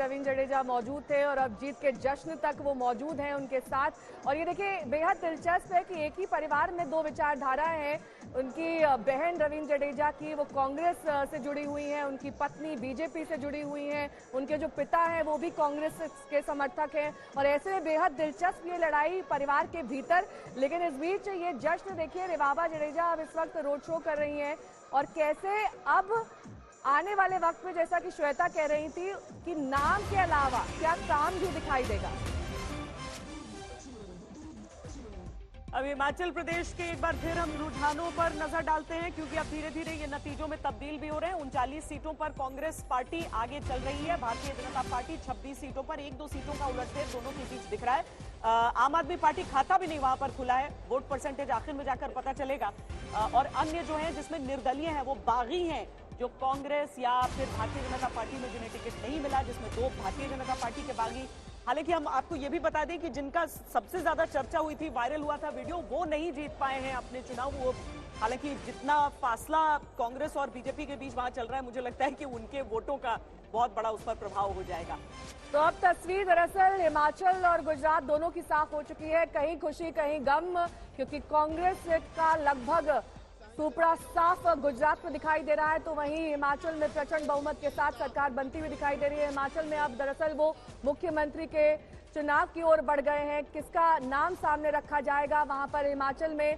रवींद्र जडेजा मौजूद थे और अब जीत के जश्न तक वो मौजूद हैं उनके साथ। और ये देखिए बेहद दिलचस्प है कि एक ही परिवार में दो विचारधाराएं हैं। उनकी बहन रवींद्र जडेजा की वो कांग्रेस से जुड़ी हुई हैं, उनकी पत्नी बीजेपी से जुड़ी हुई हैं, उनके जो पिता हैं वो भी कांग्रेस के समर्थक हैं। और ऐसे में बेहद दिलचस्प ये लड़ाई परिवार के भीतर। लेकिन इस बीच ये जश्न देखिए, रेवाबा जडेजा अब इस वक्त रोड शो कर रही हैं और कैसे अब आने वाले वक्त में, जैसा कि श्वेता कह रही थी कि नाम के अलावा क्या काम भी दिखाई देगा। अब हिमाचल प्रदेश के एक बार फिर हम रुझानों पर नजर डालते हैं, क्योंकि अब धीरे धीरे ये नतीजों में तब्दील भी हो रहे हैं। 39 सीटों पर कांग्रेस पार्टी आगे चल रही है, भारतीय जनता पार्टी 26 सीटों पर, 1-2 सीटों का उलटफेर दोनों के बीच दिख रहा है। आम आदमी पार्टी खाता भी नहीं वहां पर खुला है, वोट परसेंटेज आखिर में जाकर पता चलेगा। और अन्य जो है जिसमें निर्दलीय है वो बागी हैं, जो कांग्रेस या फिर भारतीय जनता पार्टी में जिन्हें टिकट नहीं मिला, जिसमें 2 भारतीय जनता पार्टी के बागी। हालांकि हम आपको ये भी बता दें कि जिनका सबसे ज्यादा चर्चा हुई थी, वायरल हुआ था वीडियो, वो नहीं जीत पाए हैं अपने चुनाव। वो हालांकि जितना फासला कांग्रेस और बीजेपी के बीच वहां चल रहा है, मुझे लगता है कि उनके वोटों का बहुत बड़ा उस पर प्रभाव हो जाएगा। तो अब तस्वीर दरअसल हिमाचल और गुजरात दोनों की साफ हो चुकी है, कहीं खुशी कहीं गम, क्योंकि कांग्रेस का लगभग सुपड़ा साफ गुजरात में दिखाई दे रहा है, तो वहीं हिमाचल में प्रचंड बहुमत के साथ सरकार बनती हुई दिखाई दे रही है। हिमाचल में अब दरअसल वो मुख्यमंत्री के चुनाव की ओर बढ़ गए हैं। किसका नाम सामने रखा जाएगा वहां पर हिमाचल में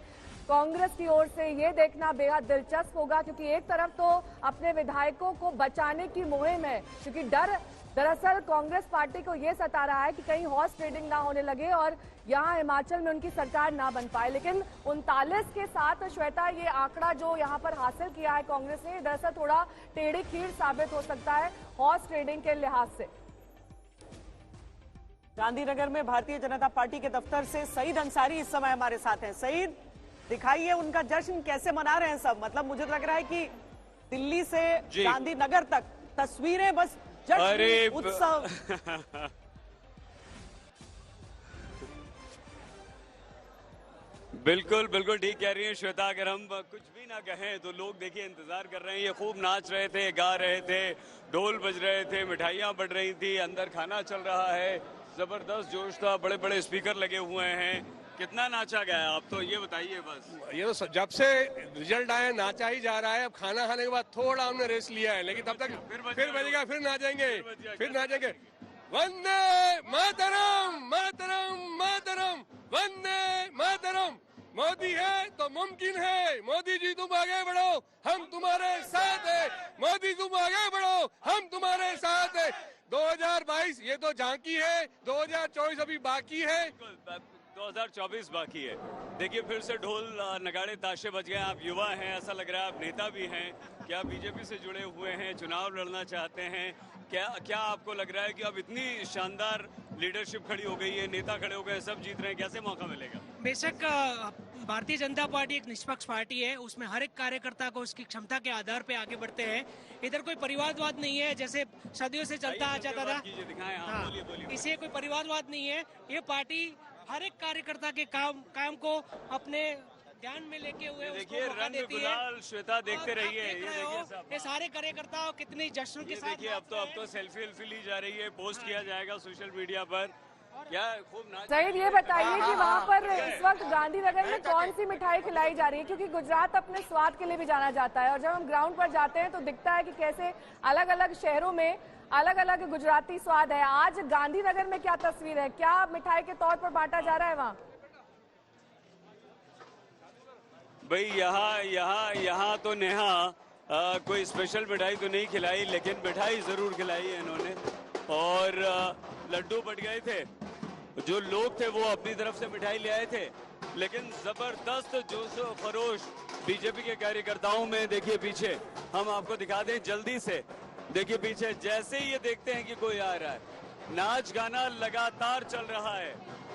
कांग्रेस की ओर से, ये देखना बेहद दिलचस्प होगा, क्योंकि एक तरफ तो अपने विधायकों को बचाने की मुहिम है, क्योंकि डर दरअसल कांग्रेस पार्टी को ये सता रहा है कि कहीं हॉर्स ट्रेडिंग ना होने लगे और यहाँ हिमाचल में उनकी सरकार ना बन पाए। लेकिन 39 के साथ श्वेता, ये आंकड़ा जो यहाँ पर हासिल किया है कांग्रेस ने, दरअसल थोड़ा टेढ़ी खीर साबित हो सकता है हॉर्स ट्रेडिंग के लिहाज से। गांधीनगर में भारतीय जनता पार्टी के दफ्तर से सईद अंसारी इस समय हमारे साथ हैं। सईद, दिखाइए उनका जश्न कैसे मना रहे हैं सब। मतलब मुझे लग रहा है कि दिल्ली से गांधीनगर तक तस्वीरें बस जश्न, उत्सव। बिल्कुल बिल्कुल ठीक कह रही है श्वेता। अगर हम कुछ भी ना कहें तो लोग देखिए इंतजार कर रहे हैं। ये खूब नाच रहे थे, गा रहे थे, ढोल बज रहे थे, मिठाइयाँ बढ़ रही थी, अंदर खाना चल रहा है, जबरदस्त जोश था, बड़े बड़े स्पीकर लगे हुए हैं। कितना नाचा गया आप तो ये बताइए बस। ये तो जब से रिजल्ट आया नाचा ही जा रहा है। अब खाना खाने के बाद थोड़ा हमने रेस्ट लिया है, लेकिन तब तक फिर बजेगा, फिर नाचेंगे। वंदे मातरम, मातरम, मातरम, वंदे मातरम। मोदी है तो मुमकिन है। मोदी जी तुम आगे बढ़ो, हम तुम्हारे साथ है। मोदी तुम आगे बढ़ो, हम तुम्हारे साथ है। 2022 ये तो झांकी है, 2024 अभी बाकी है। 2024 बाकी है। देखिए फिर से ढोल नगाड़े ताशे बज गए। आप युवा हैं, ऐसा लग रहा है आप नेता भी हैं, क्या बीजेपी से जुड़े हुए हैं, चुनाव लड़ना चाहते हैं, क्या आपको लग रहा है कि अब इतनी शानदार लीडरशिप खड़ी हो गई है, नेता खड़े हो गए, सब जीत रहे हैं, कैसे मौका मिलेगा? बेशक भारतीय जनता पार्टी एक निष्पक्ष पार्टी है, उसमें हर एक कार्यकर्ता को उसकी क्षमता के आधार पे आगे बढ़ते हैं। इधर कोई परिवारवाद नहीं है, जैसे सदियों से चलता आ जाता था। इसे कोई परिवारवाद नहीं है। ये पार्टी हर एक कार्यकर्ता के काम को अपने ध्यान में लेके हुए देखिए रंग गुलाल श्वेता देखते रहिए। ये सारे कार्यकर्ता कितने जश्न के साथ देखिए अब तो सेल्फी ली जा रही है, पोस्ट किया जाएगा सोशल मीडिया पर। क्या खूब नाच। सईद, ये बताइए कि वहाँ पर इस वक्त गांधीनगर में कौन सी मिठाई खिलाई जा रही है, क्योंकि गुजरात अपने स्वाद के लिए भी जाना जाता है और जब हम ग्राउंड पर जाते हैं तो दिखता है कि कैसे अलग अलग शहरों में अलग अलग गुजराती स्वाद है। आज गांधीनगर में क्या तस्वीर है, क्या मिठाई के तौर पर बांटा जा रहा है वहाँ? भाई यहाँ तो नेहा कोई स्पेशल मिठाई तो नहीं खिलाई, लेकिन मिठाई जरूर खिलाई है इन्होंने। और लड्डू बट गए थे, जो लोग थे वो अपनी तरफ से मिठाई ले आए थे, लेकिन जबरदस्त जोश खरोश बीजेपी के कार्यकर्ताओं में। देखिए पीछे हम आपको दिखा दें जल्दी से, देखिए पीछे जैसे ही ये देखते हैं कि कोई आ रहा है, नाच गाना लगातार चल रहा है,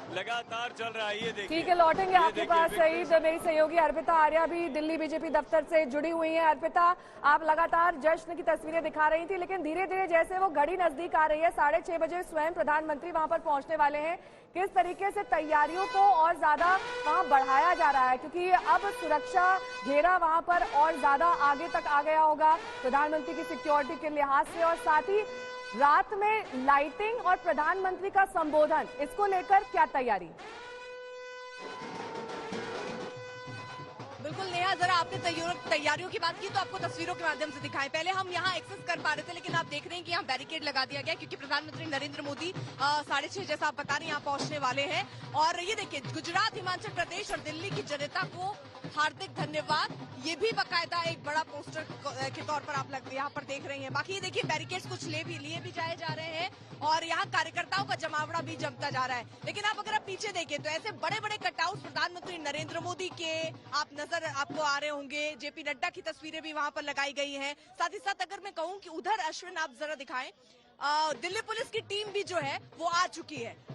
लगातार चल रहा है। ये देखिए, ठीक है, लौटेंगे आपके पास सईद। मेरी सहयोगी अर्पिता आर्या भी दिल्ली बीजेपी दफ्तर से जुड़ी हुई हैं। अर्पिता, आप लगातार जश्न की तस्वीरें दिखा रही थी, लेकिन धीरे धीरे जैसे वो घड़ी नजदीक आ रही है, 6:30 बजे स्वयं प्रधानमंत्री वहां पर पहुंचने वाले हैं, किस तरीके से तैयारियों को और ज्यादा वहां बढ़ाया जा रहा है, क्योंकि अब सुरक्षा घेरा वहां पर और ज्यादा आगे तक आ गया होगा प्रधानमंत्री की सिक्योरिटी के लिहाज से, और साथ ही रात में लाइटिंग और प्रधानमंत्री का संबोधन, इसको लेकर क्या तैयारी? बिल्कुल नेहा, जरा आपने तैयारियों की बात की तो आपको तस्वीरों के माध्यम से दिखाएं। पहले हम यहाँ एक्सेस कर पा रहे थे, लेकिन आप देख रहे हैं कि यहाँ बैरिकेड लगा दिया गया क्योंकि प्रधानमंत्री नरेंद्र मोदी 6:30 जैसा आप बता रहे हैं यहाँ पहुंचने वाले हैं। और ये देखिए, गुजरात, हिमाचल प्रदेश और दिल्ली की जनता को हार्दिक धन्यवाद, ये भी बाकायदा एक बड़ा पोस्टर के तौर पर आप यहाँ पर देख रहे हैं। बाकी ये देखिए, बैरिकेड्स कुछ लिए भी जाए जा रहे हैं और यहाँ कार्यकर्ताओं का जमावड़ा भी जमता जा रहा है। लेकिन आप अगर आप पीछे देखें तो ऐसे बड़े बड़े कटआउट प्रधानमंत्री नरेंद्र मोदी के आपको आ रहे होंगे। जेपी नड्डा की तस्वीरें भी वहां पर लगाई गई हैं। साथ ही साथ अगर मैं कहूं कि उधर अश्विन आप जरा दिखाएं, दिल्ली पुलिस की टीम भी जो है वो आ चुकी है।